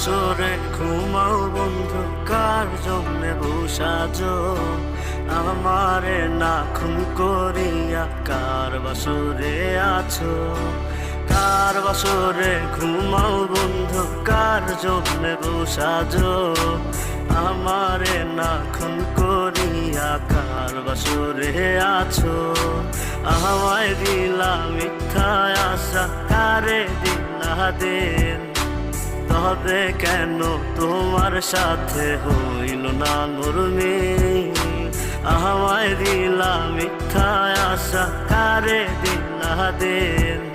বাসরে ঘুমাও বন্ধু, কার জন্যে বসাজো আমারে না খুন করিয়া? কার বাসরে আছো? কার বাসরে ঘুমাও বন্ধু, কার জন্যে বসাজো আমারে না খুন করিয়া? কার বাসরে আছো? আমায় দিলা মিথ্যা আশা, কারে দিলা দিন? তবে কেন তোমার সাথে হইল না নরমিল? আমায় দিলা মিথ্যা আশা, কারে দিলা দিন?